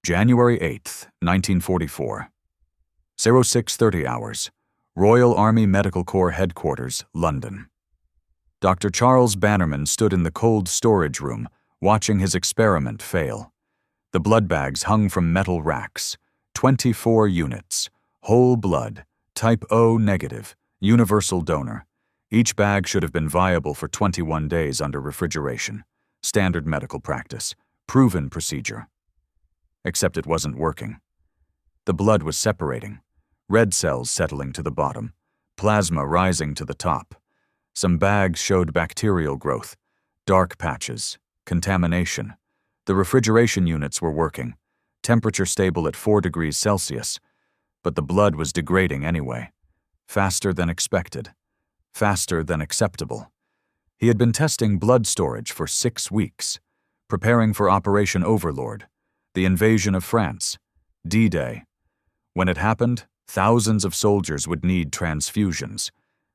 January 8th, 1944. 0630 hours. Royal Army Medical Corps Headquarters, London. Dr. Charles Bannerman stood in the cold storage room, watching his experiment fail. The blood bags hung from metal racks. 24 units. Whole blood. Type O negative. Universal donor. Each bag should have been viable for 21 days under refrigeration. Standard medical practice. Proven procedure. Except it wasn't working. The blood was separating. Red cells settling to the bottom. Plasma rising to the top. Some bags showed bacterial growth. Dark patches. Contamination. The refrigeration units were working. Temperature stable at 4 degrees Celsius. But the blood was degrading anyway. Faster than expected. Faster than acceptable. He had been testing blood storage for 6 weeks. Preparing for Operation Overlord. The invasion of France. D-Day. When it happened, thousands of soldiers would need transfusions.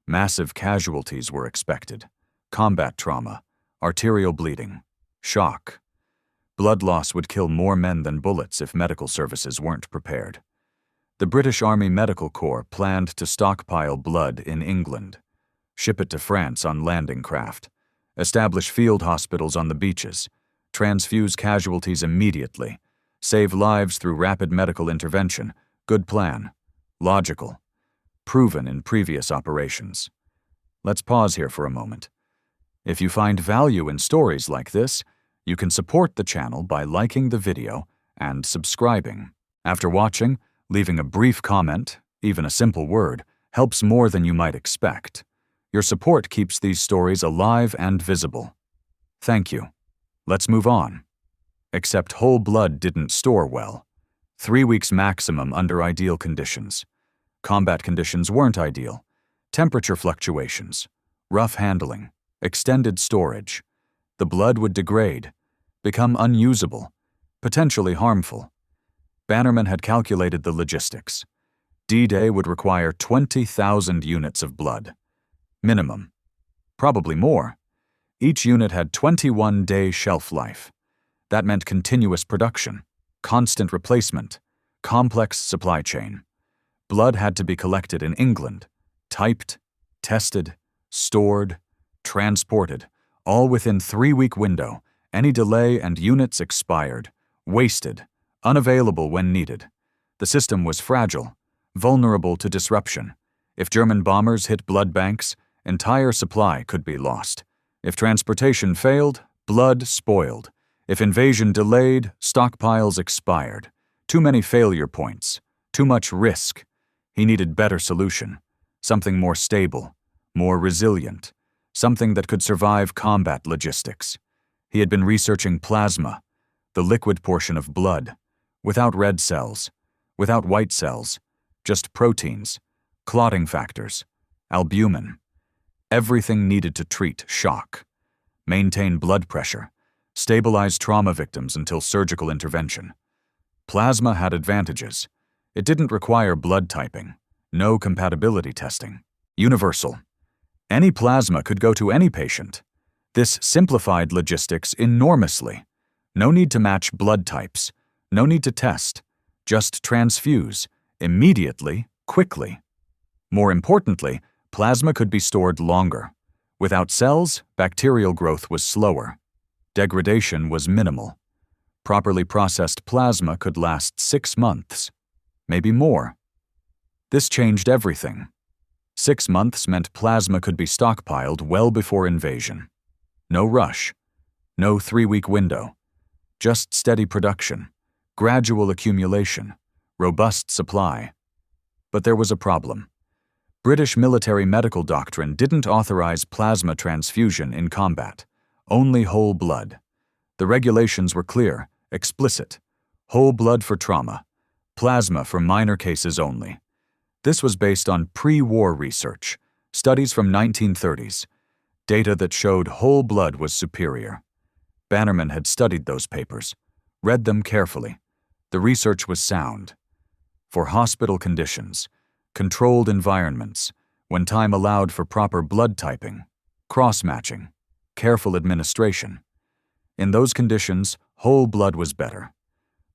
Massive casualties were expected. Combat trauma. Arterial bleeding. Shock. Blood loss would kill more men than bullets if medical services weren't prepared. The British Army Medical Corps planned to stockpile blood in England. Ship it to France on landing craft. Establish field hospitals on the beaches. Transfuse casualties immediately. Save lives through rapid medical intervention. Good plan. Logical. Proven in previous operations. Let's pause here for a moment. If you find value in stories like this, you can support the channel by liking the video and subscribing. After watching, leaving a brief comment, even a simple word, helps more than you might expect. Your support keeps these stories alive and visible. Thank you. Let's move on. Except whole blood didn't store well. 3 weeks maximum under ideal conditions. Combat conditions weren't ideal. Temperature fluctuations. Rough handling. Extended storage. The blood would degrade. Become unusable. Potentially harmful. Bannerman had calculated the logistics. D-Day would require 20,000 units of blood. Minimum. Probably more. Each unit had 21-day shelf life. That meant continuous production, constant replacement, complex supply chain. Blood had to be collected in England, typed, tested, stored, transported, all within 3-week window. Any delay and units expired, wasted, unavailable when needed. The system was fragile, vulnerable to disruption. If German bombers hit blood banks, entire supply could be lost. If transportation failed, blood spoiled. If invasion delayed, stockpiles expired. Too many failure points. Too much risk. He needed better solution. Something more stable, more resilient. Something that could survive combat logistics. He had been researching plasma, the liquid portion of blood, without red cells, without white cells, just proteins, clotting factors, albumin. Everything needed to treat shock, maintain blood pressure, stabilize trauma victims until surgical intervention. Plasma had advantages. It didn't require blood typing, no compatibility testing. Universal. Any plasma could go to any patient. This simplified logistics enormously. No need to match blood types. No need to test. Just transfuse, immediately, quickly. More importantly, plasma could be stored longer. Without cells, bacterial growth was slower. Degradation was minimal. Properly processed plasma could last 6 months, maybe more. This changed everything. 6 months meant plasma could be stockpiled well before invasion. No rush. No 3-week window. Just steady production. Gradual accumulation. Robust supply. But there was a problem. British military medical doctrine didn't authorize plasma transfusion in combat. Only whole blood. The regulations were clear, explicit. Whole blood for trauma. Plasma for minor cases only. This was based on pre-war research, studies from 1930s, data that showed whole blood was superior. Bannerman had studied those papers, read them carefully. The research was sound. For hospital conditions, controlled environments, when time allowed for proper blood typing, cross-matching, careful administration. In those conditions, whole blood was better.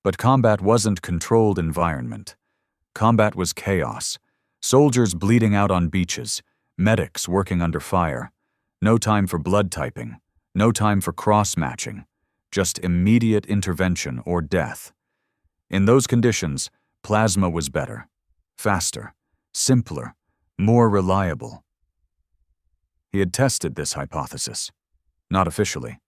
But combat wasn't controlled environment. Combat was chaos. Soldiers bleeding out on beaches, medics working under fire. No time for blood typing, no time for cross-matching, just immediate intervention or death. In those conditions, plasma was better, faster, simpler, more reliable. He had tested this hypothesis. Not officially.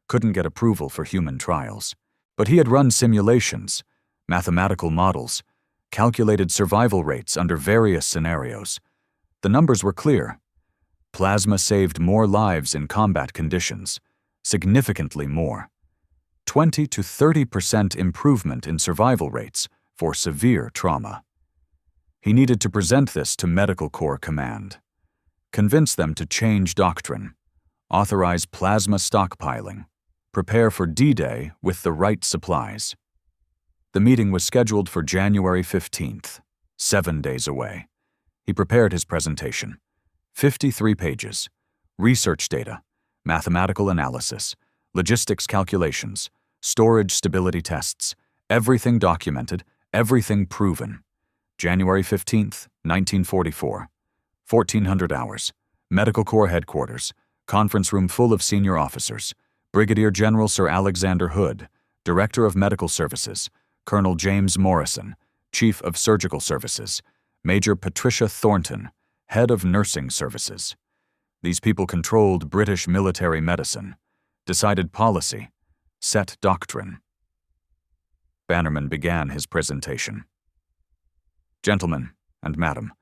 Couldn't get approval for human trials. But he had run simulations, mathematical models, calculated survival rates under various scenarios. The numbers were clear. Plasma saved more lives in combat conditions, significantly more. 20 to 30% improvement in survival rates for severe trauma. He needed to present this to Medical Corps Command. Convince them to change doctrine, authorize plasma stockpiling, prepare for D-Day with the right supplies. The meeting was scheduled for January 15th, 7 days away. He prepared his presentation. 53 pages, research data, mathematical analysis, logistics calculations, storage stability tests, everything documented, everything proven. January 15th, 1944. 1400 hours. Medical Corps Headquarters. Conference room full of senior officers. Brigadier General Sir Alexander Hood, Director of Medical Services. Colonel James Morrison, Chief of Surgical Services. Major Patricia Thornton, Head of Nursing Services. These people controlled British military medicine, decided policy, set doctrine. Bannerman began his presentation. Gentlemen and Madam,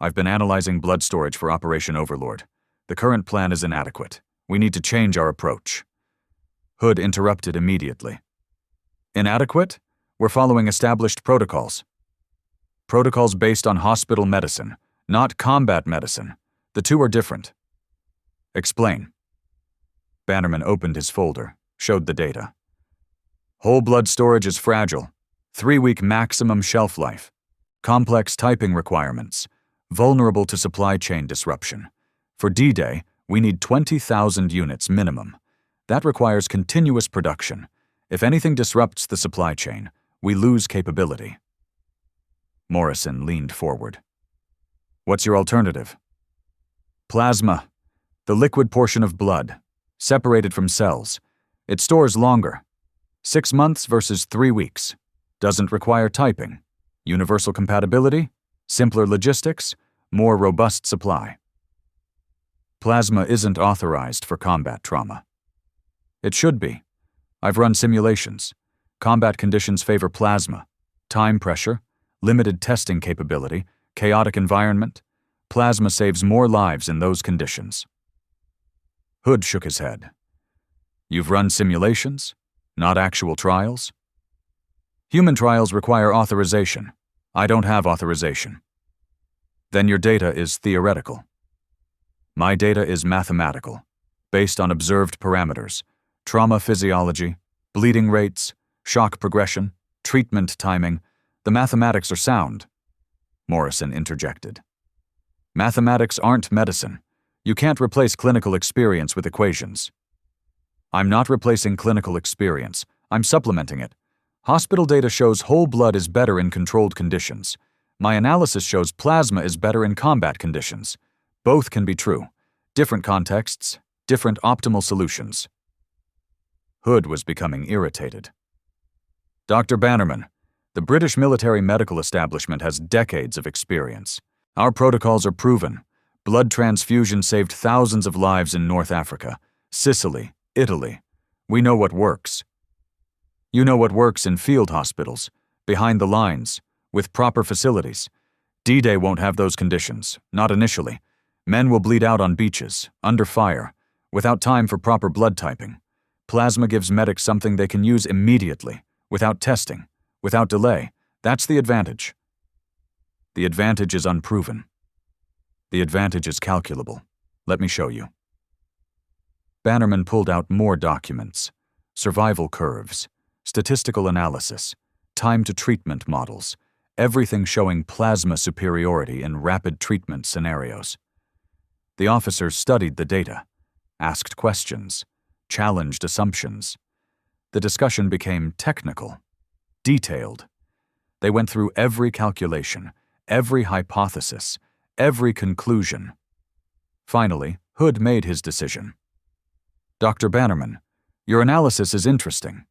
I've been analyzing blood storage for Operation Overlord. The current plan is inadequate. We need to change our approach. Hood interrupted immediately. Inadequate? We're following established protocols. Protocols based on hospital medicine, not combat medicine. The two are different. Explain. Bannerman opened his folder, showed the data. Whole blood storage is fragile. 3-week maximum shelf life. Complex typing requirements. Vulnerable to supply chain disruption. For D-Day, we need 20,000 units minimum. That requires continuous production. If anything disrupts the supply chain, we lose capability. Morrison leaned forward. What's your alternative? Plasma, the liquid portion of blood, separated from cells. It stores longer. 6 months versus 3 weeks. Doesn't require typing. Universal compatibility, simpler logistics, more robust supply. Plasma isn't authorized for combat trauma. It should be. I've run simulations. Combat conditions favor plasma. Time pressure, limited testing capability, chaotic environment. Plasma saves more lives in those conditions. Hood shook his head. You've run simulations, not actual trials? Human trials require authorization. I don't have authorization. Then your data is theoretical. My data is mathematical, based on observed parameters, trauma physiology, bleeding rates, shock progression, treatment timing. The mathematics are sound. Morrison interjected. Mathematics aren't medicine. You can't replace clinical experience with equations. I'm not replacing clinical experience. I'm supplementing it. Hospital data shows whole blood is better in controlled conditions. My analysis shows plasma is better in combat conditions. Both can be true. Different contexts, different optimal solutions. Hood was becoming irritated. Dr. Bannerman, the British military medical establishment has decades of experience. Our protocols are proven. Blood transfusion saved thousands of lives in North Africa, Sicily, Italy. We know what works. You know what works in field hospitals, behind the lines, with proper facilities. D-Day won't have those conditions, not initially. Men will bleed out on beaches, under fire, without time for proper blood typing. Plasma gives medics something they can use immediately, without testing, without delay. That's the advantage. The advantage is unproven. The advantage is calculable. Let me show you. Bannerman pulled out more documents, survival curves, statistical analysis, time to treatment models, everything showing plasma superiority in rapid treatment scenarios. The officers studied the data, asked questions, challenged assumptions. The discussion became technical. detailed. They went through every calculation, every hypothesis, every conclusion. Finally, Hood made his decision. Dr. Bannerman, your analysis is interesting,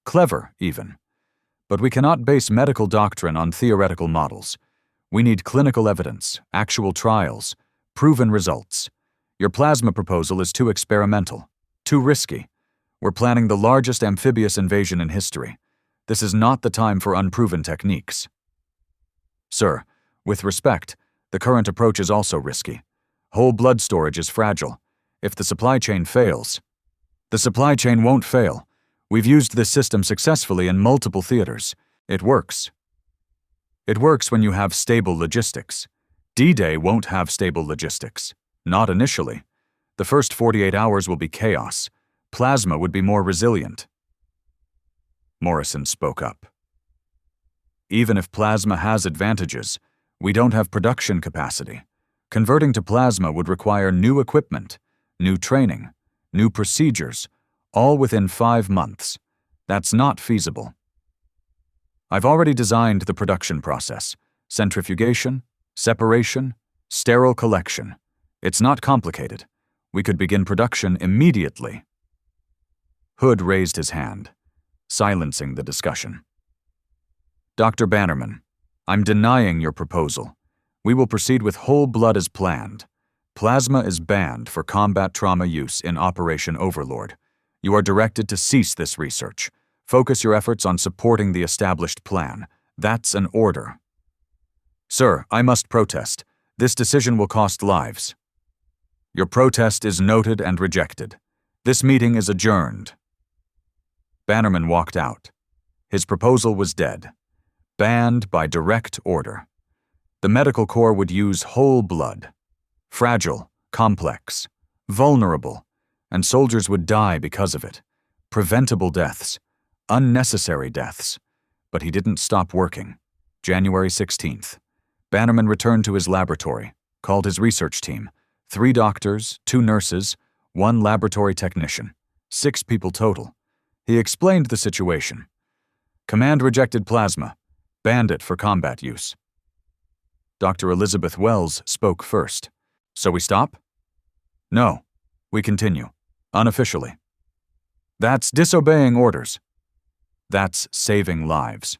clever even, but we cannot base medical doctrine on theoretical models. We need clinical evidence, actual trials, proven results. Your plasma proposal is too experimental, too risky. We're planning the largest amphibious invasion in history. This is not the time for unproven techniques. Sir, with respect, the current approach is also risky. Whole blood storage is fragile. If the supply chain fails, the supply chain won't fail. We've used this system successfully in multiple theaters. It works. It works when you have stable logistics. D-Day won't have stable logistics. Not initially. The first 48 hours will be chaos. Plasma would be more resilient. Morrison spoke up. Even if plasma has advantages, we don't have production capacity. Converting to plasma would require new equipment, new training, new procedures, all within 5 months. That's not feasible. I've already designed the production process: centrifugation, separation, sterile collection. It's not complicated. We could begin production immediately. Hood raised his hand, silencing the discussion. Dr. Bannerman, I'm denying your proposal. We will proceed with whole blood as planned. Plasma is banned for combat trauma use in Operation Overlord. You are directed to cease this research. Focus your efforts on supporting the established plan. That's an order. Sir, I must protest. This decision will cost lives. Your protest is noted and rejected. This meeting is adjourned. Bannerman walked out. His proposal was dead. Banned by direct order. The medical corps would use whole blood. Fragile, complex, vulnerable, and soldiers would die because of it. Preventable deaths. Unnecessary deaths. But he didn't stop working. January 16th. Bannerman returned to his laboratory, called his research team. 3 doctors, 2 nurses, 1 laboratory technician. 6 people total. He explained the situation. Command rejected plasma. Banned it for combat use. Dr. Elizabeth Wells spoke first. So we stop? No. We continue. Unofficially. That's disobeying orders. That's saving lives.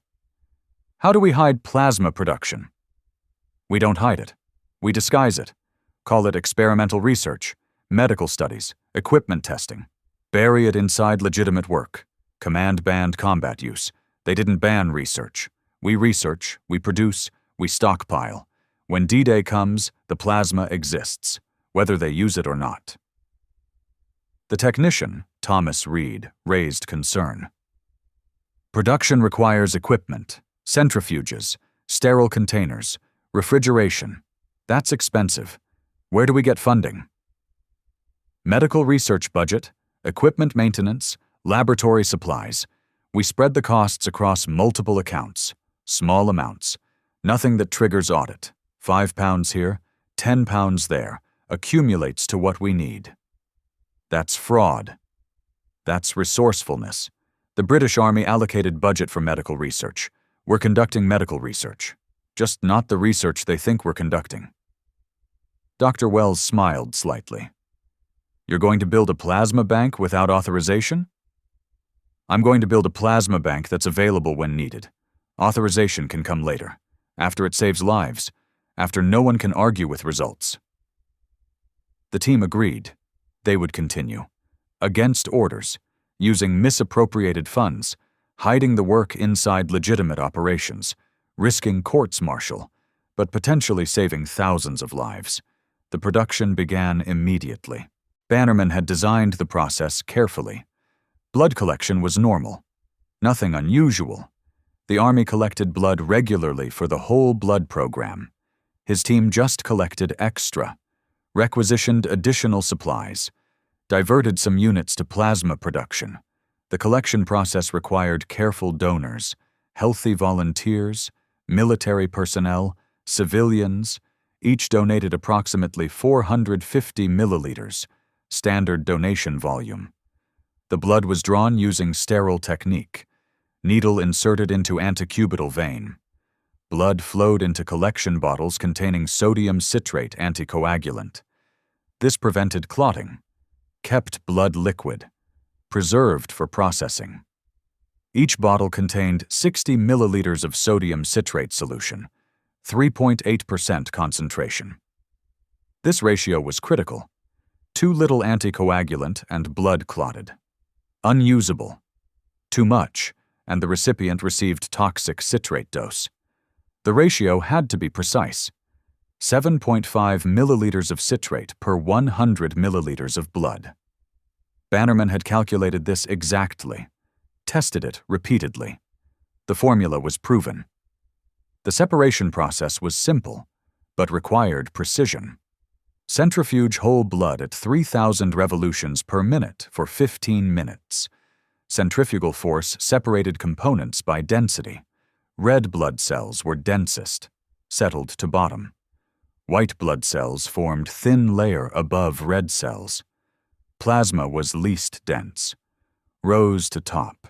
How do we hide plasma production? We don't hide it. We disguise it. Call it experimental research, medical studies, equipment testing. Bury it inside legitimate work. Command banned combat use. They didn't ban research. We research, we produce, we stockpile. When D-Day comes, the plasma exists, whether they use it or not. The technician, Thomas Reed, raised concern. Production requires equipment, centrifuges, sterile containers, refrigeration. That's expensive. Where do we get funding? Medical research budget, equipment maintenance, laboratory supplies. We spread the costs across multiple accounts, small amounts, nothing that triggers audit. £5 here, £10 there, accumulates to what we need. That's fraud. That's resourcefulness. The British Army allocated budget for medical research. We're conducting medical research, just not the research they think we're conducting. Dr. Wells smiled slightly. You're going to build a plasma bank without authorization? I'm going to build a plasma bank that's available when needed. Authorization can come later, after it saves lives, after no one can argue with results. The team agreed. They would continue. Against orders, using misappropriated funds, hiding the work inside legitimate operations, risking courts-martial, but potentially saving thousands of lives. The production began immediately. Bannerman had designed the process carefully. Blood collection was normal. Nothing unusual. The Army collected blood regularly for the whole blood program. His team just collected extra, requisitioned additional supplies, diverted some units to plasma production. The collection process required careful donors, healthy volunteers, military personnel, civilians. Each donated approximately 450 milliliters, standard donation volume. The blood was drawn using sterile technique. Needle inserted into antecubital vein. Blood flowed into collection bottles containing sodium citrate anticoagulant. This prevented clotting, kept blood liquid, preserved for processing. Each bottle contained 60 milliliters of sodium citrate solution, 3.8% concentration. This ratio was critical. Too little anticoagulant and blood clotted. Unusable. Too much, and the recipient received toxic citrate dose. The ratio had to be precise. 7.5 milliliters of citrate per 100 milliliters of blood. Bannerman had calculated this exactly, tested it repeatedly. The formula was proven. The separation process was simple, but required precision. Centrifuge whole blood at 3,000 revolutions per minute for 15 minutes. Centrifugal force separated components by density. Red blood cells were densest, settled to bottom. White blood cells formed thin layer above red cells. Plasma was least dense. Rose to top.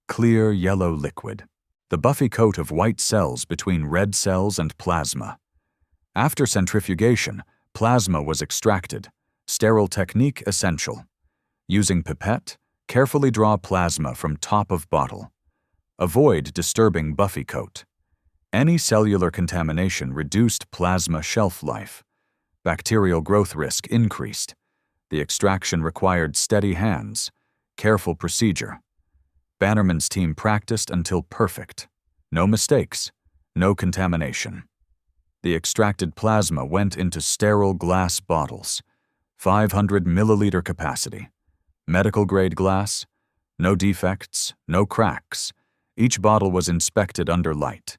Clear yellow liquid. The buffy coat of white cells between red cells and plasma. After centrifugation, plasma was extracted. Sterile technique essential. Using pipette, carefully draw plasma from top of bottle. Avoid disturbing buffy coat. Any cellular contamination reduced plasma shelf life. Bacterial growth risk increased. The extraction required steady hands, careful procedure. Bannerman's team practiced until perfect. No mistakes, no contamination. The extracted plasma went into sterile glass bottles, 500 milliliter capacity. Medical-grade glass, no defects, no cracks. Each bottle was inspected under light.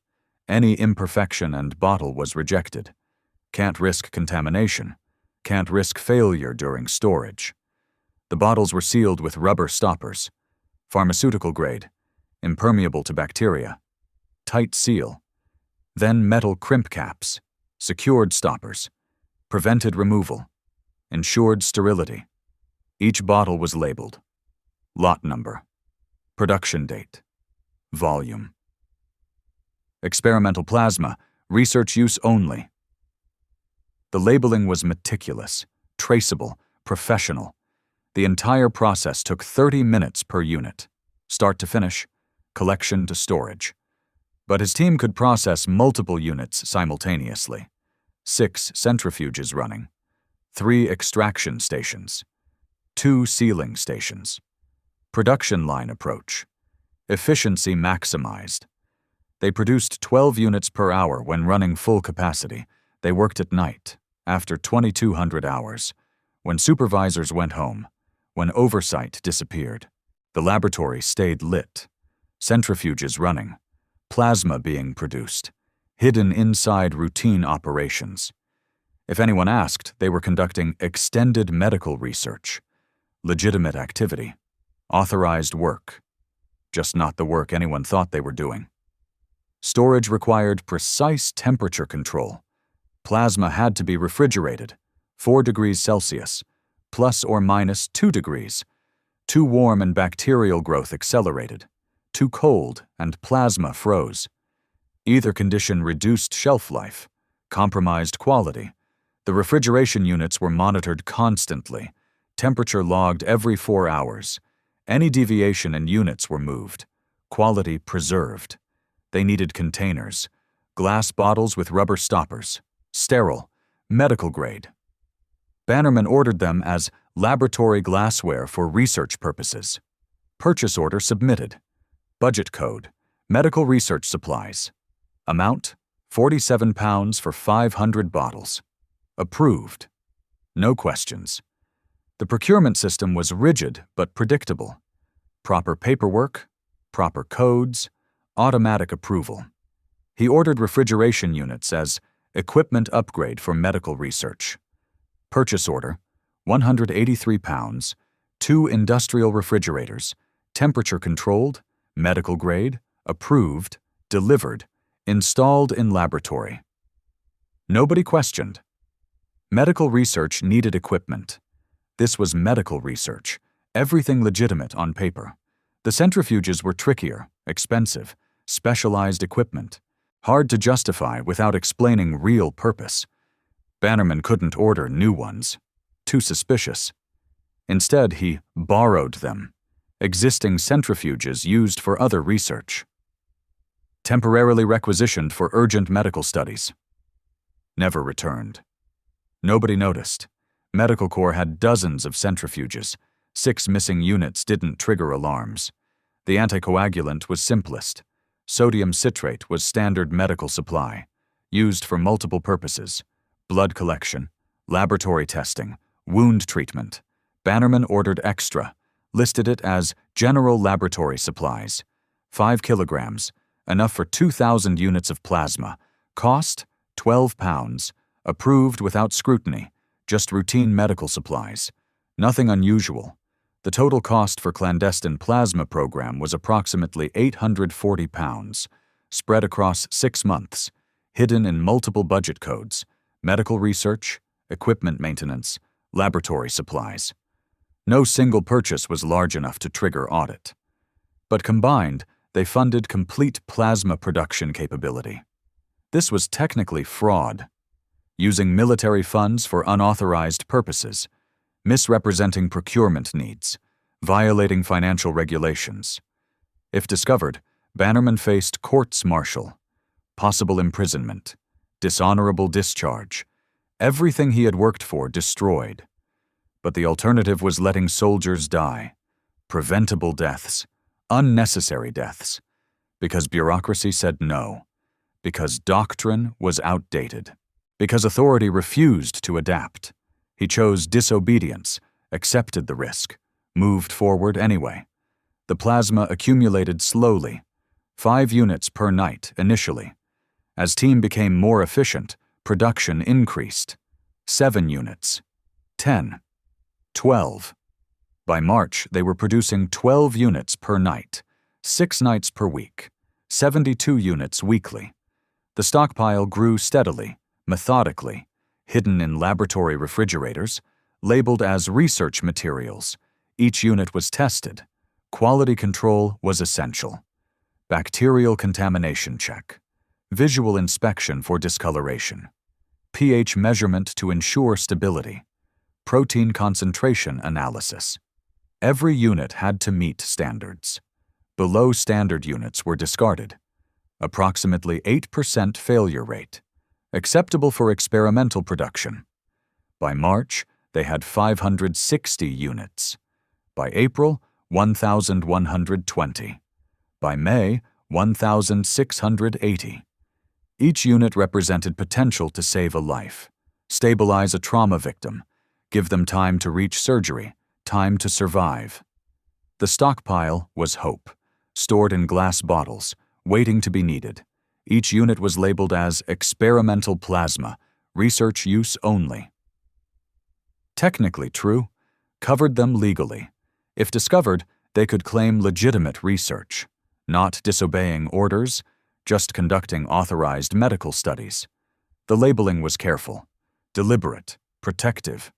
Any imperfection and bottle was rejected. Can't risk contamination. Can't risk failure during storage. The bottles were sealed with rubber stoppers. Pharmaceutical grade, impermeable to bacteria. Tight seal. Then metal crimp caps, secured stoppers. Prevented removal. Ensured sterility. Each bottle was labeled. Lot number. Production date. Volume. Experimental plasma, research use only. The labeling was meticulous, traceable, professional. The entire process took 30 minutes per unit, start to finish, collection to storage. But his team could process multiple units simultaneously. 6 centrifuges running, 3 extraction stations, 2 sealing stations. Production line approach. Efficiency maximized. They produced 12 units per hour when running full capacity. They worked at night, after 2,200 hours, when supervisors went home, when oversight disappeared. The laboratory stayed lit. Centrifuges running. Plasma being produced. Hidden inside routine operations. If anyone asked, they were conducting extended medical research. Legitimate activity. Authorized work. Just not the work anyone thought they were doing. Storage required precise temperature control. Plasma had to be refrigerated, 4 degrees Celsius, plus or minus 2 degrees. Too warm and bacterial growth accelerated. Too cold and plasma froze. Either condition reduced shelf life, compromised quality. The refrigeration units were monitored constantly, temperature logged every 4 hours. Any deviation in units were moved, quality preserved. They needed containers, glass bottles with rubber stoppers, sterile, medical grade. Bannerman ordered them as laboratory glassware for research purposes. Purchase order submitted. Budget code, medical research supplies. Amount, 47 pounds for 500 bottles. Approved. No questions. The procurement system was rigid but predictable. Proper paperwork, proper codes, automatic approval. He ordered refrigeration units as equipment upgrade for medical research. Purchase order, 183 pounds, 2 industrial refrigerators, temperature controlled, medical grade, approved, delivered, installed in laboratory. Nobody questioned. Medical research needed equipment. This was medical research, everything legitimate on paper. The centrifuges were trickier, expensive, specialized equipment, hard to justify without explaining real purpose. Bannerman couldn't order new ones. Too suspicious. Instead, he borrowed them, existing centrifuges used for other research. Temporarily requisitioned for urgent medical studies. Never returned. Nobody noticed. Medical Corps had dozens of centrifuges. 6 missing units didn't trigger alarms. The anticoagulant was simplest. Sodium citrate was standard medical supply, used for multiple purposes: blood collection, laboratory testing, wound treatment. Bannerman ordered extra, listed it as general laboratory supplies. 5 kilograms, enough for 2,000 units of plasma. Cost, £12. Approved without scrutiny, just routine medical supplies. Nothing unusual. The total cost for clandestine plasma program was approximately £840, spread across 6 months, hidden in multiple budget codes: medical research, equipment maintenance, laboratory supplies. No single purchase was large enough to trigger audit. But combined, they funded complete plasma production capability. This was technically fraud, using military funds for unauthorized purposes, misrepresenting procurement needs, violating financial regulations. If discovered, Bannerman faced courts-martial, possible imprisonment, dishonorable discharge, everything he had worked for destroyed. But the alternative was letting soldiers die, preventable deaths, unnecessary deaths, because bureaucracy said no, because doctrine was outdated, because authority refused to adapt. He chose disobedience, accepted the risk, moved forward anyway. The plasma accumulated slowly, 5 units per night initially. As team became more efficient, production increased. 7 units, 10, 12. By March, they were producing 12 units per night, 6 nights per week, 72 units weekly. The stockpile grew steadily, methodically, hidden in laboratory refrigerators, labeled as research materials. Each unit was tested. Quality control was essential. Bacterial contamination check. Visual inspection for discoloration. pH measurement to ensure stability. Protein concentration analysis. Every unit had to meet standards. Below standard units were discarded. Approximately 8% failure rate. Acceptable for experimental production. By March, they had 560 units. By April, 1,120. By May, 1,680. Each unit represented potential to save a life, stabilize a trauma victim, give them time to reach surgery, time to survive. The stockpile was hope, stored in glass bottles, waiting to be needed. Each unit was labeled as experimental plasma, research use only. Technically true, covered them legally. If discovered, they could claim legitimate research, not disobeying orders, just conducting authorized medical studies. The labeling was careful, deliberate, protective.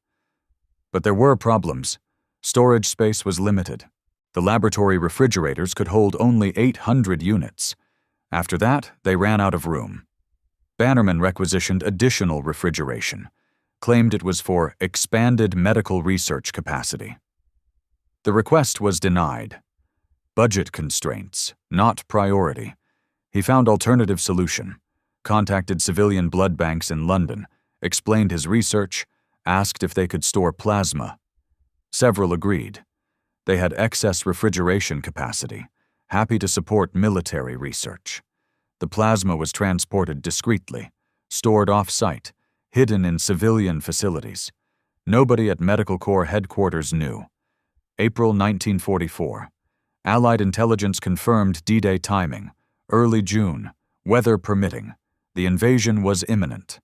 But there were problems. Storage space was limited. The laboratory refrigerators could hold only 800 units. After that, they ran out of room. Bannerman requisitioned additional refrigeration, claimed it was for expanded medical research capacity. The request was denied. Budget constraints, not priority. He found alternative solution, contacted civilian blood banks in London, explained his research, asked if they could store plasma. Several agreed. They had excess refrigeration capacity, happy to support military research. The plasma was transported discreetly, stored off-site, hidden in civilian facilities. Nobody at Medical Corps headquarters knew. April 1944. Allied intelligence confirmed D-Day timing. Early June, weather permitting. The invasion was imminent.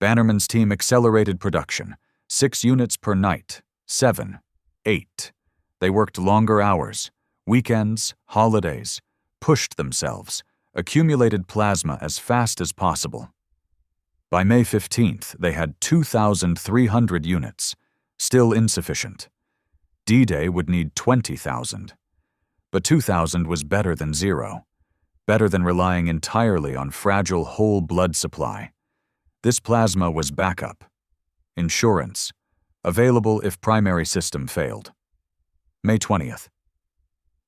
Bannerman's team accelerated production. 6 units per night. 7, 8. They worked longer hours, weekends, holidays, pushed themselves, accumulated plasma as fast as possible. By May 15th, they had 2,300 units, still insufficient. D-Day would need 20,000. But 2,000 was better than zero, better than relying entirely on fragile whole blood supply. This plasma was backup. Insurance. Available if primary system failed. May 20th.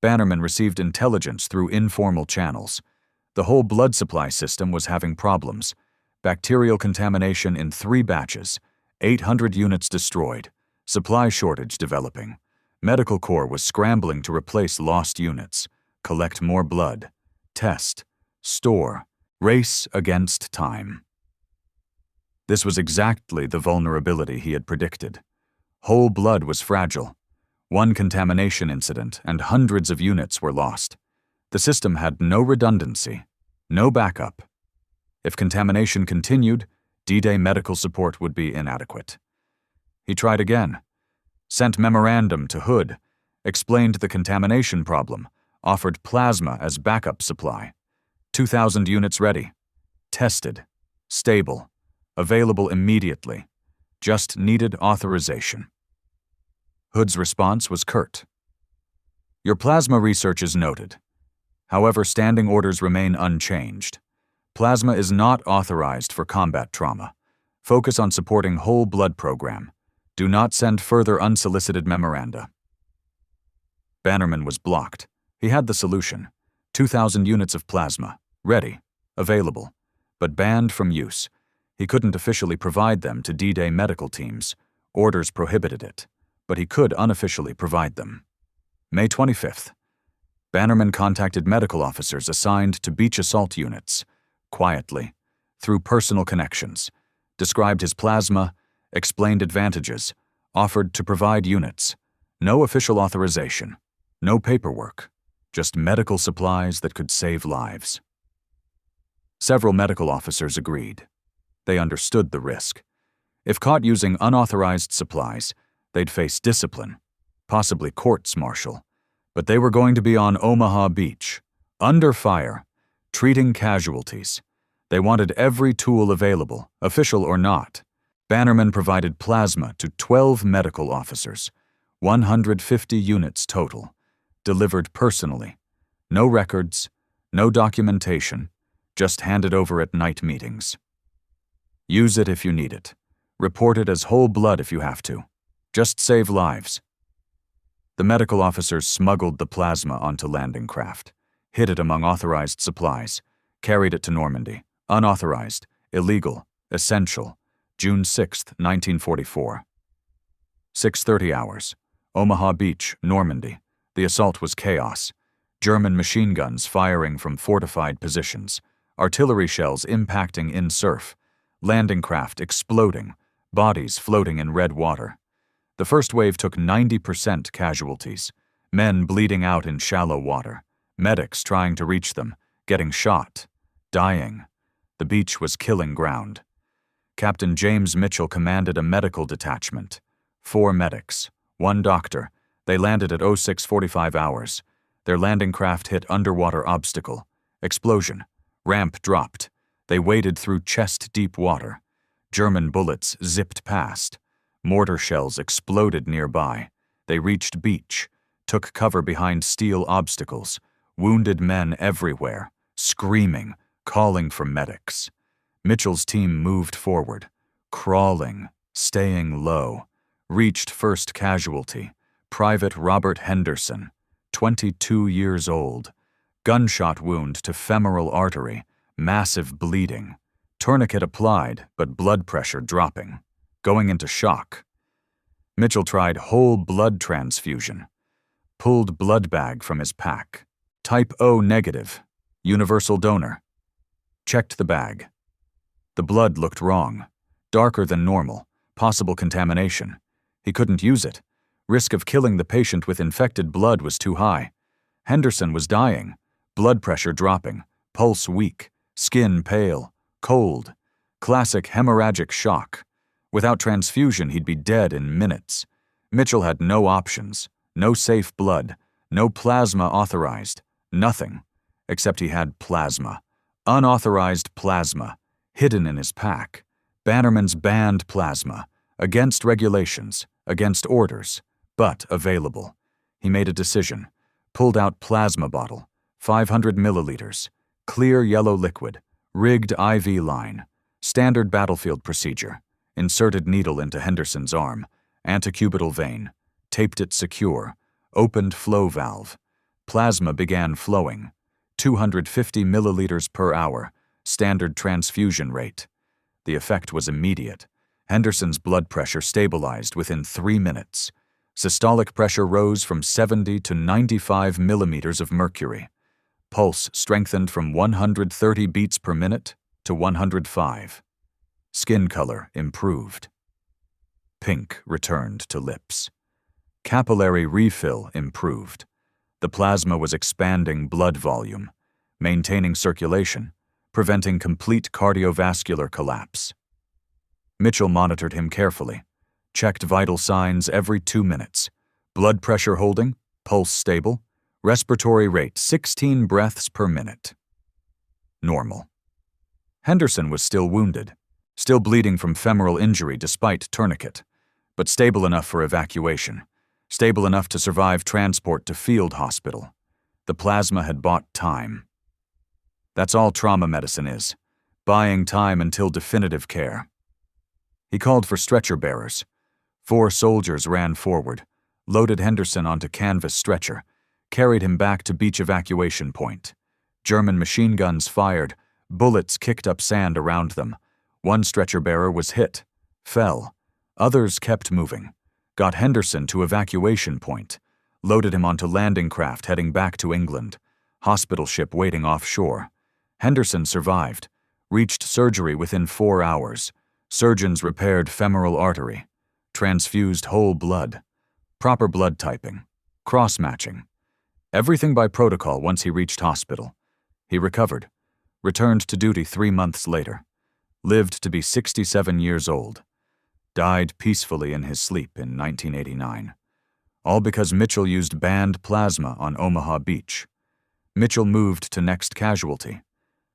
Bannerman received intelligence through informal channels. The whole blood supply system was having problems. Bacterial contamination in 3 batches, 800 units destroyed, supply shortage developing. Medical Corps was scrambling to replace lost units, collect more blood, test, store, race against time. This was exactly the vulnerability he had predicted. Whole blood was fragile. One contamination incident and hundreds of units were lost. The system had no redundancy, no backup. If contamination continued, D-Day medical support would be inadequate. He tried again, sent memorandum to Hood, explained the contamination problem, offered plasma as backup supply. 2,000 units ready, tested, stable, available immediately, just needed authorization. Hood's response was curt. Your plasma research is noted. However, standing orders remain unchanged. Plasma is not authorized for combat trauma. Focus on supporting whole blood program. Do not send further unsolicited memoranda. Bannerman was blocked. He had the solution. 2,000 units of plasma, ready, available, but banned from use. He couldn't officially provide them to D-Day medical teams. Orders prohibited it, but he could unofficially provide them. May 25th. Bannerman contacted medical officers assigned to beach assault units, quietly, through personal connections, described his plasma, explained advantages, offered to provide units. No official authorization, no paperwork, just medical supplies that could save lives. Several medical officers agreed. They understood the risk. If caught using unauthorized supplies, they'd face discipline, possibly courts-martial. But they were going to be on Omaha Beach, under fire, treating casualties. They wanted every tool available, official or not. Bannerman provided plasma to 12 medical officers, 150 units total, delivered personally. No records, no documentation, just handed over at night meetings. Use it if you need it. Report it as whole blood if you have to. Just save lives. The medical officers smuggled the plasma onto landing craft, hid it among authorized supplies, carried it to Normandy, unauthorized, illegal, essential, June 6, 1944. 6:30 hours, Omaha Beach, Normandy. The assault was chaos. German machine guns firing from fortified positions, artillery shells impacting in surf, landing craft exploding, bodies floating in red water. The first wave took 90% casualties, men bleeding out in shallow water, medics trying to reach them, getting shot, dying. The beach was killing ground. Captain James Mitchell commanded a medical detachment. 4 medics, 1 doctor. They landed at 06:45 hours. Their landing craft hit underwater obstacle. Explosion. Ramp dropped. They waded through chest-deep water. German bullets zipped past. Mortar shells exploded nearby. They reached beach, took cover behind steel obstacles, wounded men everywhere, screaming, calling for medics. Mitchell's team moved forward, crawling, staying low, reached first casualty, Private Robert Henderson, 22 years old, gunshot wound to femoral artery, massive bleeding, tourniquet applied but blood pressure dropping, going into shock. Mitchell tried whole blood transfusion, pulled blood bag from his pack, type O negative, universal donor. Checked the bag. The blood looked wrong, darker than normal, possible contamination. He couldn't use it. Risk of killing the patient with infected blood was too high. Henderson was dying, blood pressure dropping, pulse weak, skin pale, cold. Classic hemorrhagic shock. Without transfusion, he'd be dead in minutes. Mitchell had no options, no safe blood, no plasma authorized, nothing, except he had plasma. Unauthorized plasma, hidden in his pack. Bannerman's banned plasma, against regulations, against orders, but available. He made a decision. pulled out plasma bottle, 500 milliliters, clear yellow liquid, rigged IV line, standard battlefield procedure, inserted needle into Henderson's arm, antecubital vein, taped it secure, opened flow valve. Plasma began flowing, 250 milliliters per hour, standard transfusion rate. The effect was immediate. Henderson's blood pressure stabilized within 3 minutes. Systolic pressure rose from 70 to 95 millimeters of mercury. Pulse strengthened from 130 beats per minute to 105. Skin color improved. Pink returned to lips. Capillary refill improved. The plasma was expanding blood volume, maintaining circulation, preventing complete cardiovascular collapse. Mitchell monitored him carefully, checked vital signs every 2 minutes. Blood pressure holding, pulse stable, respiratory rate 16 breaths per minute. Normal. Henderson was still wounded, still bleeding from femoral injury despite tourniquet, but stable enough for evacuation, stable enough to survive transport to field hospital. The plasma had bought time. That's all trauma medicine is, buying time until definitive care. He called for stretcher bearers. 4 soldiers ran forward, loaded Henderson onto canvas stretcher, carried him back to beach evacuation point. German machine guns fired, bullets kicked up sand around them. One stretcher bearer was hit, fell. Others kept moving, got Henderson to evacuation point, loaded him onto landing craft heading back to England, hospital ship waiting offshore. Henderson survived, reached surgery within 4 hours. Surgeons repaired femoral artery, transfused whole blood, proper blood typing, cross-matching. Everything by protocol once he reached hospital. He recovered, returned to duty 3 months later, lived to be 67 years old, died peacefully in his sleep in 1989. All because Mitchell used banned plasma on Omaha Beach. Mitchell moved to next casualty.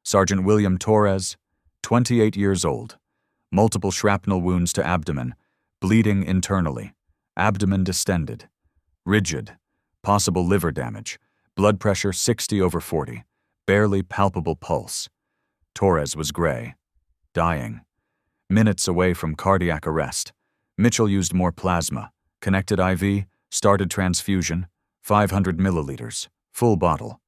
Sergeant William Torres, 28 years old, multiple shrapnel wounds to abdomen, bleeding internally, abdomen distended, rigid, possible liver damage, blood pressure 60/40, barely palpable pulse. Torres was gray, dying, minutes away from cardiac arrest. Mitchell used more plasma, connected IV, started transfusion, 500 milliliters, full bottle.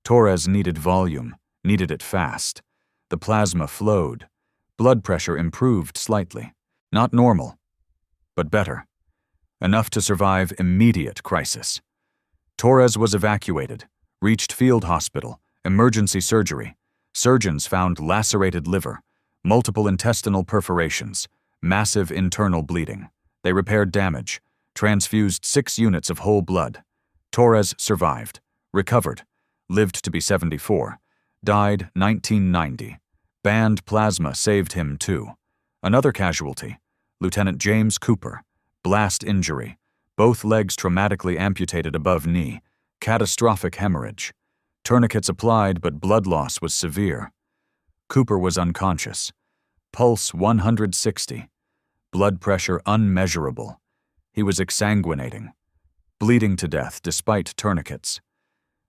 Torres needed volume, needed it fast. The plasma flowed. Blood pressure improved slightly. Not normal, but better. Enough to survive immediate crisis. Torres was evacuated, reached field hospital, emergency surgery. Surgeons found lacerated liver, multiple intestinal perforations, massive internal bleeding. They repaired damage, transfused 6 units of whole blood. Torres survived, recovered, lived to be 74, died 1990. Banned plasma saved him too. Another casualty, Lieutenant James Cooper, blast injury, both legs traumatically amputated above knee, catastrophic hemorrhage. Tourniquets applied, but blood loss was severe. Cooper was unconscious. Pulse 160. Blood pressure unmeasurable. He was exsanguinating, bleeding to death despite tourniquets.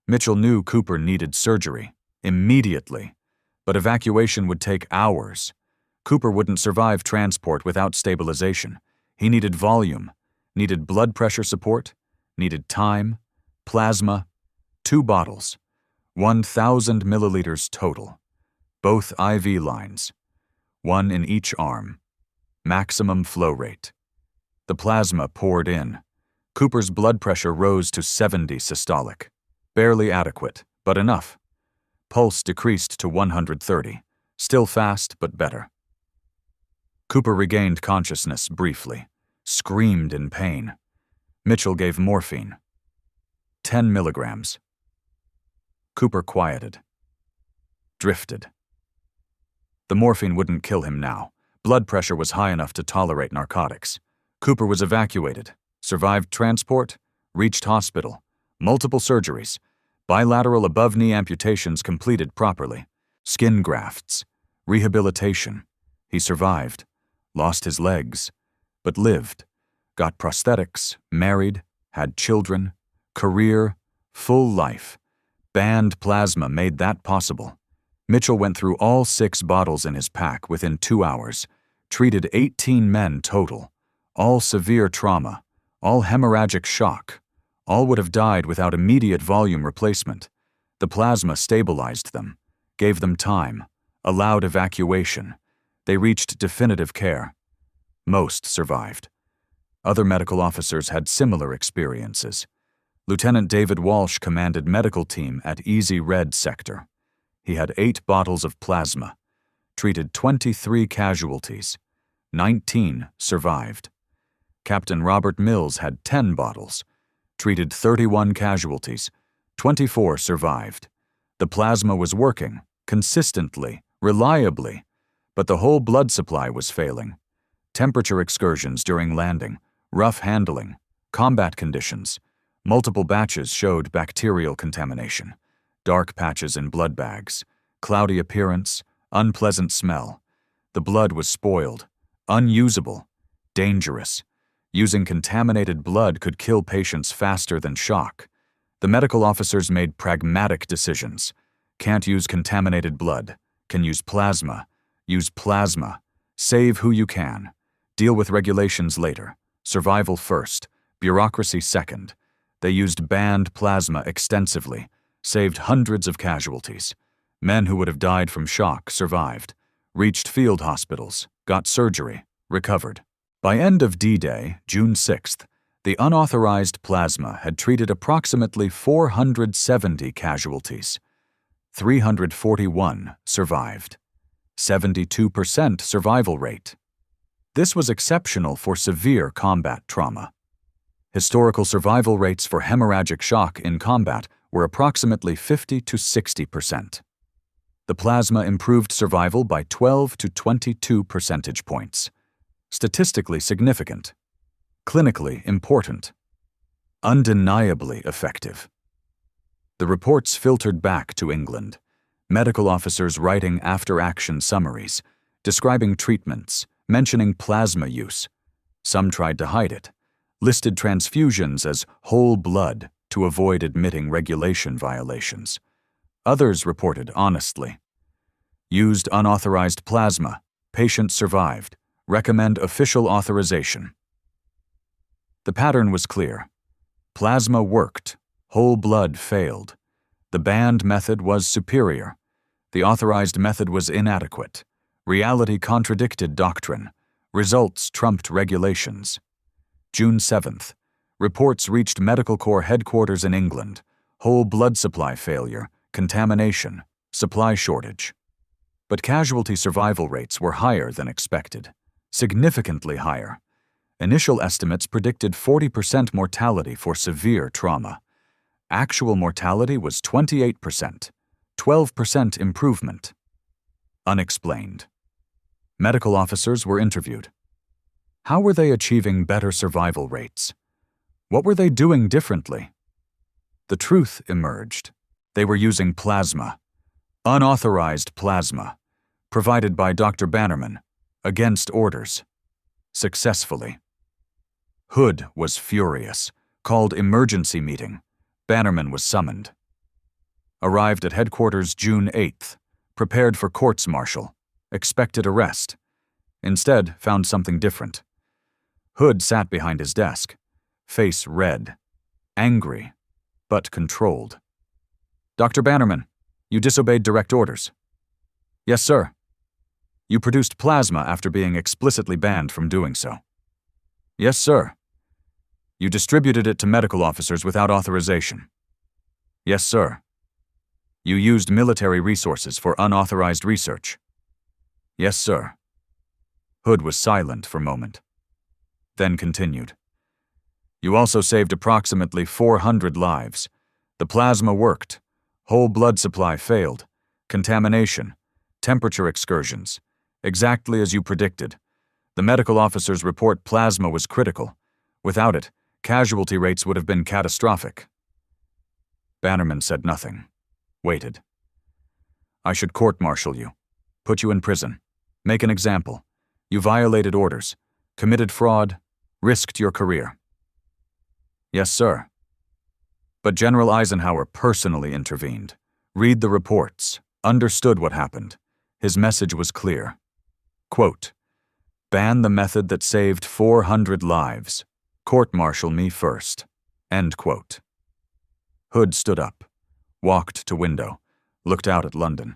Mitchell knew Cooper needed surgery, immediately, but evacuation would take hours. Cooper wouldn't survive transport without stabilization. He needed volume, needed blood pressure support, needed time, plasma, 2 bottles, 1,000 milliliters total, both IV lines, 1 in each arm, maximum flow rate. The plasma poured in. Cooper's blood pressure rose to 70 systolic, barely adequate, but enough. Pulse decreased to 130, still fast but better. Cooper regained consciousness briefly, screamed in pain. Mitchell gave morphine, 10 milligrams. Cooper quieted, drifted. The morphine wouldn't kill him now. Blood pressure was high enough to tolerate narcotics. Cooper was evacuated, survived transport, reached hospital, multiple surgeries, bilateral above-knee amputations completed properly, skin grafts, rehabilitation. He survived, lost his legs, but lived, got prosthetics, married, had children, career, Full life. Banned plasma made that possible. Mitchell went through all 6 bottles in his pack within 2 hours, treated 18 men total, all severe trauma, all hemorrhagic shock. All would have died without immediate volume replacement. The plasma stabilized them, gave them time, allowed evacuation. They reached definitive care. Most survived. Other medical officers had similar experiences. Lieutenant David Walsh commanded medical team at Easy Red Sector. He had 8 bottles of plasma, treated 23 casualties. 19 survived. Captain Robert Mills had 10 bottles, treated 31 casualties. 24 survived. The plasma was working, consistently, reliably, but the whole blood supply was failing. Temperature excursions during landing, rough handling, combat conditions. Multiple batches showed bacterial contamination, dark patches in blood bags, cloudy appearance, unpleasant smell. The blood was spoiled, unusable, dangerous. Using contaminated blood could kill patients faster than shock. The medical officers made pragmatic decisions. Can't use contaminated blood. Can use plasma. Use plasma. Save who you can. Deal with regulations later. Survival first. Bureaucracy second. They used banned plasma extensively. Saved hundreds of casualties. Men who would have died from shock survived. Reached field hospitals. Got surgery. Recovered. By end of D-Day, June 6th, the unauthorized plasma had treated approximately 470 casualties. 341 survived. 72% survival rate. This was exceptional for severe combat trauma. Historical survival rates for hemorrhagic shock in combat were approximately 50 to 60%. The plasma improved survival by 12 to 22 percentage points. Statistically significant. Clinically important. Undeniably effective. The reports filtered back to England. Medical officers writing after-action summaries, describing treatments, mentioning plasma use. Some tried to hide it, listed transfusions as whole blood to avoid admitting regulation violations. Others reported honestly. Used unauthorized plasma. Patient survived. Recommend official authorization. The pattern was clear. Plasma worked. Whole blood failed. The banned method was superior. The authorized method was inadequate. Reality contradicted doctrine. Results trumped regulations. June 7th. Reports reached Medical Corps headquarters in England. Whole blood supply failure, contamination, supply shortage. But casualty survival rates were higher than expected. Significantly higher. Initial estimates predicted 40% mortality for severe trauma. Actual mortality was 28%, 12% improvement. Unexplained. Medical officers were interviewed. How were they achieving better survival rates? What were they doing differently? The truth emerged. They were using plasma. Unauthorized plasma. Provided by Dr. Bannerman. Against orders. Successfully. Hood was furious. Called emergency meeting. Bannerman was summoned. Arrived at headquarters June 8th. Prepared for courts-martial. Expected arrest. Instead, found something different. Hood sat behind his desk. Face red. Angry. But controlled. Dr. Bannerman, you disobeyed direct orders. Yes, sir. You produced plasma after being explicitly banned from doing so. Yes, sir. You distributed it to medical officers without authorization. Yes, sir. You used military resources for unauthorized research. Yes, sir. Hood was silent for a moment. Then continued. You also saved approximately 400 lives. The plasma worked. Whole blood supply failed. Contamination. Temperature excursions. Exactly as you predicted. The medical officers report plasma was critical. Without it, casualty rates would have been catastrophic. Bannerman said nothing. Waited. I should court-martial you. Put you in prison. Make an example. You violated orders. Committed fraud. Risked your career. Yes, sir. But General Eisenhower personally intervened. Read the reports. Understood what happened. His message was clear. Quote, "Ban the method that saved 400 lives. Court-martial me first." End quote. Hood stood up, walked to window, looked out at London.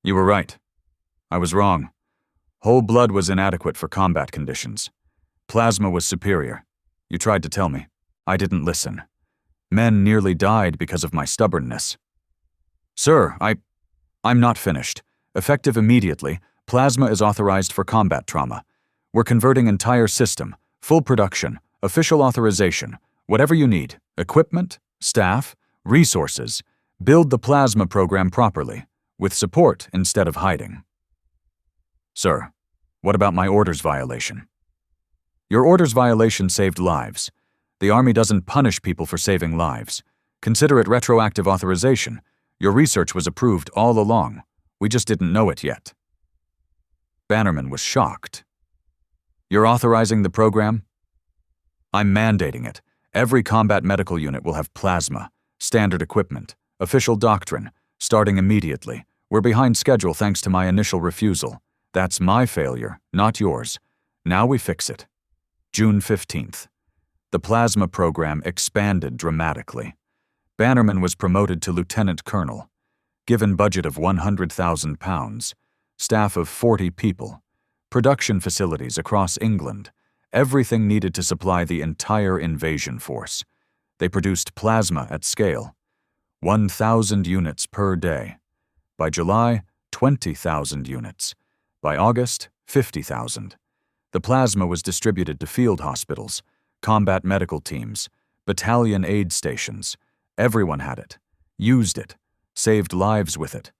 "You were right. I was wrong. Whole blood was inadequate for combat conditions. Plasma was superior. You tried to tell me. I didn't listen. Men nearly died because of my stubbornness." "Sir, I'm not finished. Effective immediately, plasma is authorized for combat trauma. We're converting entire system, full production, official authorization, whatever you need, equipment, staff, resources. Build the plasma program properly, with support instead of hiding." "Sir, what about my orders violation?" "Your orders violation saved lives. The Army doesn't punish people for saving lives. Consider it retroactive authorization. Your research was approved all along. We just didn't know it yet." Bannerman was shocked. "You're authorizing the program?" "I'm mandating it. Every combat medical unit will have plasma, standard equipment, official doctrine, starting immediately. We're behind schedule thanks to my initial refusal. That's my failure, not yours. Now we fix it." June 15th. The plasma program expanded dramatically. Bannerman was promoted to lieutenant colonel, given budget of £100,000, staff of 40 people, production facilities across England, everything needed to supply the entire invasion force. They produced plasma at scale, 1,000 units per day. By July, 20,000 units. By August, 50,000. The plasma was distributed to field hospitals, combat medical teams, battalion aid stations. Everyone had it, used it, saved lives with it.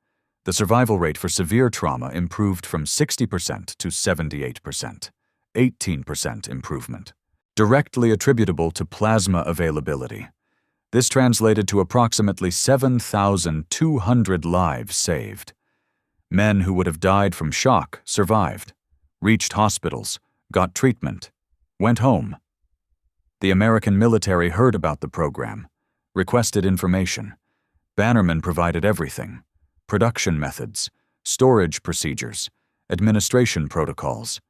The survival rate for severe trauma improved from 60% to 78%, 18% improvement, directly attributable to plasma availability. This translated to approximately 7,200 lives saved. Men who would have died from shock survived, reached hospitals, got treatment, went home. The American military heard about the program, requested information. Bannerman provided everything: production methods, storage procedures, administration protocols.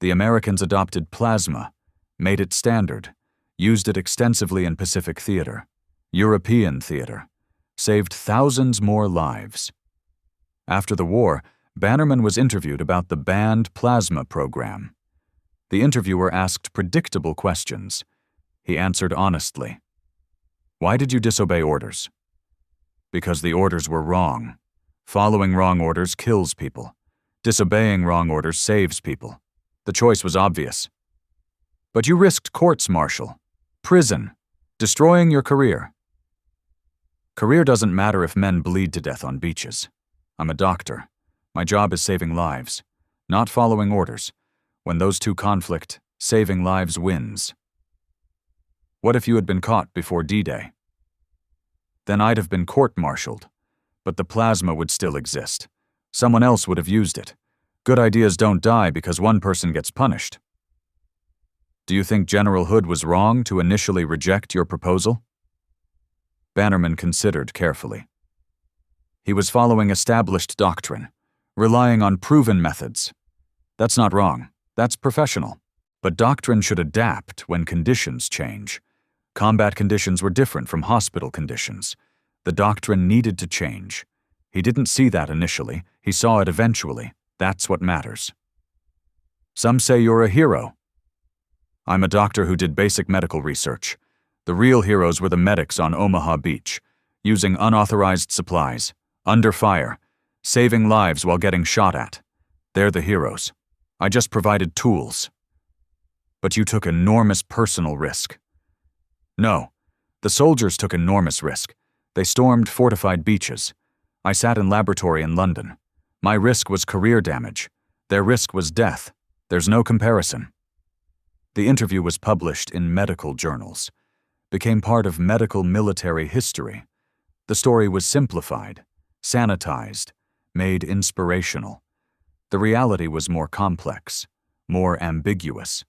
The Americans adopted plasma, made it standard, used it extensively in Pacific theater, European theater, saved thousands more lives. After the war, Bannerman was interviewed about the banned plasma program. The interviewer asked predictable questions. He answered honestly. "Why did you disobey orders?" "Because the orders were wrong. Following wrong orders kills people. Disobeying wrong orders saves people. The choice was obvious." "But you risked courts-martial, prison, destroying your career." "Career doesn't matter if men bleed to death on beaches. I'm a doctor. My job is saving lives, not following orders. When those two conflict, saving lives wins." "What if you had been caught before D-Day?" "Then I'd have been court-martialed, but the plasma would still exist. Someone else would have used it. Good ideas don't die because one person gets punished." "Do you think General Hood was wrong to initially reject your proposal?" Bannerman considered carefully. "He was following established doctrine, relying on proven methods. That's not wrong. That's professional. But doctrine should adapt when conditions change. Combat conditions were different from hospital conditions. The doctrine needed to change. He didn't see that initially. He saw it eventually. That's what matters." "Some say you're a hero." "I'm a doctor who did basic medical research. The real heroes were the medics on Omaha Beach, using unauthorized supplies, under fire, saving lives while getting shot at. They're the heroes. I just provided tools." "But you took enormous personal risk." "No. The soldiers took enormous risk. They stormed fortified beaches. I sat in laboratory in London. My risk was career damage. Their risk was death. There's no comparison." The interview was published in medical journals, became part of medical military history. The story was simplified, sanitized, made inspirational. The reality was more complex, more ambiguous.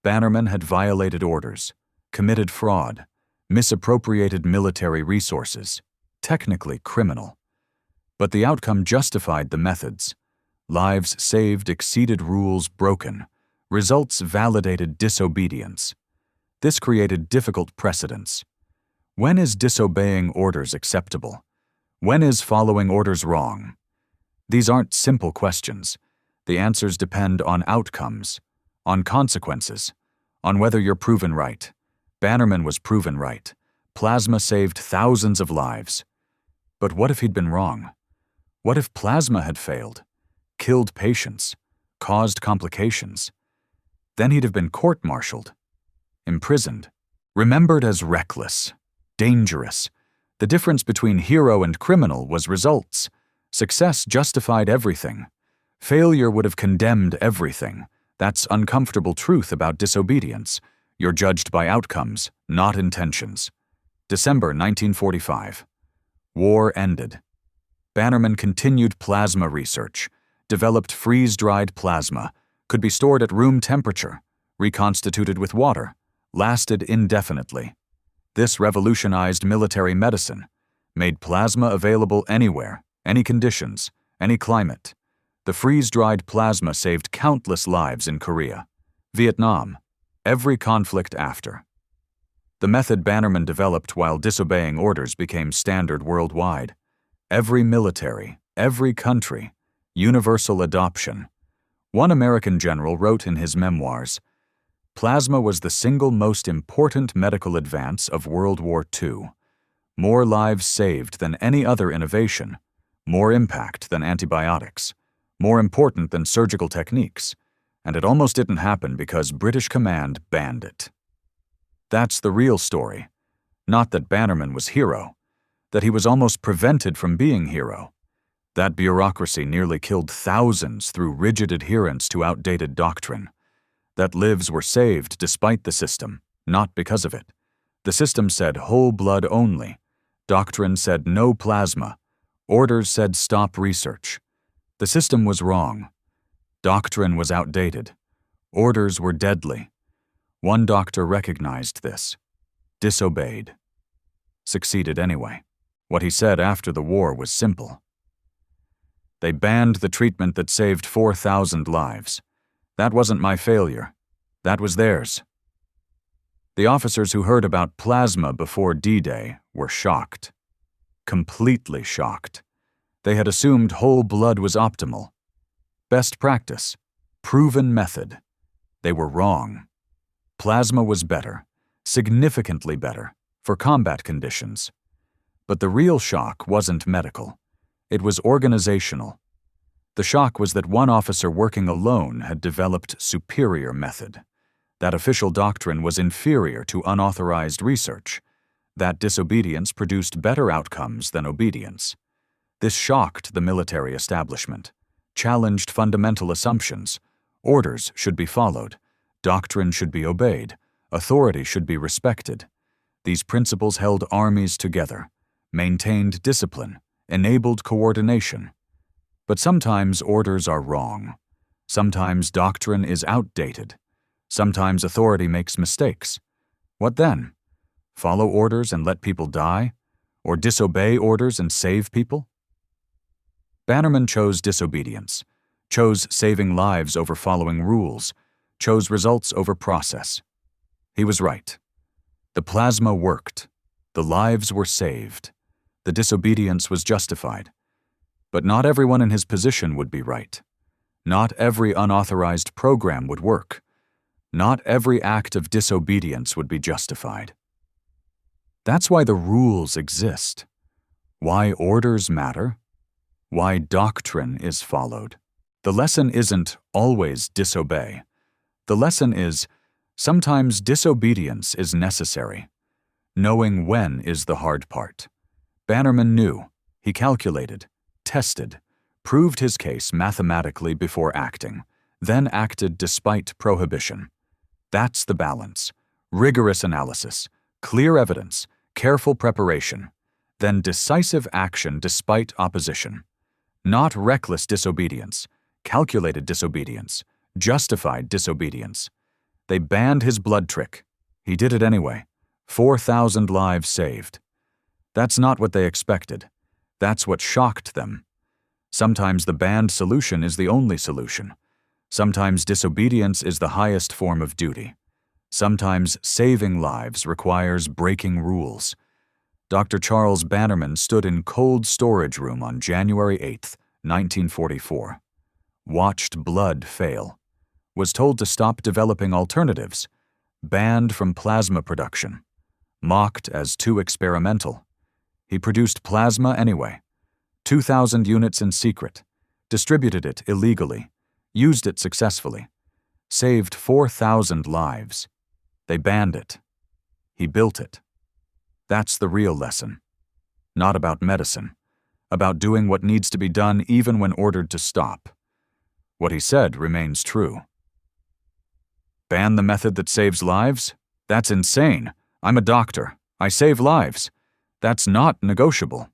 Bannerman had violated orders, committed fraud, misappropriated military resources, technically criminal. But the outcome justified the methods. Lives saved exceeded rules broken. Results validated disobedience. This created difficult precedents. When is disobeying orders acceptable? When is following orders wrong? These aren't simple questions. The answers depend on outcomes, on consequences, on whether you're proven right. Bannerman was proven right. Plasma saved thousands of lives. But what if he'd been wrong? What if plasma had failed, killed patients, caused complications? Then he'd have been court-martialed, imprisoned, remembered as reckless, dangerous. The difference between hero and criminal was results. Success justified everything. Failure would have condemned everything. That's uncomfortable truth about disobedience. You're judged by outcomes, not intentions. December 1945. War ended. Bannerman continued plasma research, developed freeze-dried plasma, could be stored at room temperature, reconstituted with water, lasted indefinitely. This revolutionized military medicine, made plasma available anywhere, any conditions, any climate. The freeze-dried plasma saved countless lives in Korea, Vietnam, every conflict after. The method Bannerman developed while disobeying orders became standard worldwide. Every military, every country, universal adoption. One American general wrote in his memoirs, "Plasma was the single most important medical advance of World War II. More lives saved than any other innovation, more impact than antibiotics, more important than surgical techniques, and it almost didn't happen because British command banned it." That's the real story. Not that Bannerman was hero, that he was almost prevented from being hero. That bureaucracy nearly killed thousands through rigid adherence to outdated doctrine. That lives were saved despite the system, not because of it. The system said whole blood only. Doctrine said no plasma. Orders said stop research. The system was wrong. Doctrine was outdated. Orders were deadly. One doctor recognized this, disobeyed, succeeded anyway. What he said after the war was simple. They banned the treatment that saved 4,000 lives. That wasn't my failure. That was theirs. The officers who heard about plasma before D-Day were shocked. Completely shocked. They had assumed whole blood was optimal. Best practice. Proven method. They were wrong. Plasma was better, significantly better, for combat conditions. But the real shock wasn't medical. It was organizational. The shock was that one officer working alone had developed superior method. That official doctrine was inferior to unauthorized research. That disobedience produced better outcomes than obedience. This shocked the military establishment, challenged fundamental assumptions. Orders should be followed. Doctrine should be obeyed. Authority should be respected. These principles held armies together, maintained discipline, enabled coordination. But sometimes orders are wrong. Sometimes doctrine is outdated. Sometimes authority makes mistakes. What then? Follow orders and let people die? Or disobey orders and save people? Bannerman chose disobedience, chose saving lives over following rules, chose results over process. He was right. The plasma worked. The lives were saved. The disobedience was justified. But not everyone in his position would be right. Not every unauthorized program would work. Not every act of disobedience would be justified. That's why the rules exist. Why orders matter. Why doctrine is followed. The lesson isn't always disobey. The lesson is sometimes disobedience is necessary. Knowing when is the hard part. Bannerman knew. He calculated, tested, proved his case mathematically before acting, then acted despite prohibition. That's the balance. Rigorous analysis, clear evidence, careful preparation, then decisive action despite opposition. Not reckless disobedience, calculated disobedience, justified disobedience. They banned his blood trick. He did it anyway. 4,000 lives saved. That's not what they expected. That's what shocked them. Sometimes the banned solution is the only solution. Sometimes disobedience is the highest form of duty. Sometimes saving lives requires breaking rules. Dr. Charles Bannerman stood in cold storage room on January 8, 1944. Watched blood fail. Was told to stop developing alternatives. Banned from plasma production. Mocked as too experimental. He produced plasma anyway. 2,000 units in secret. Distributed it illegally. Used it successfully. Saved 4,000 lives. They banned it. He built it. That's the real lesson. Not about medicine. About doing what needs to be done even when ordered to stop. What he said remains true. Ban the method that saves lives? That's insane. I'm a doctor. I save lives. That's not negotiable.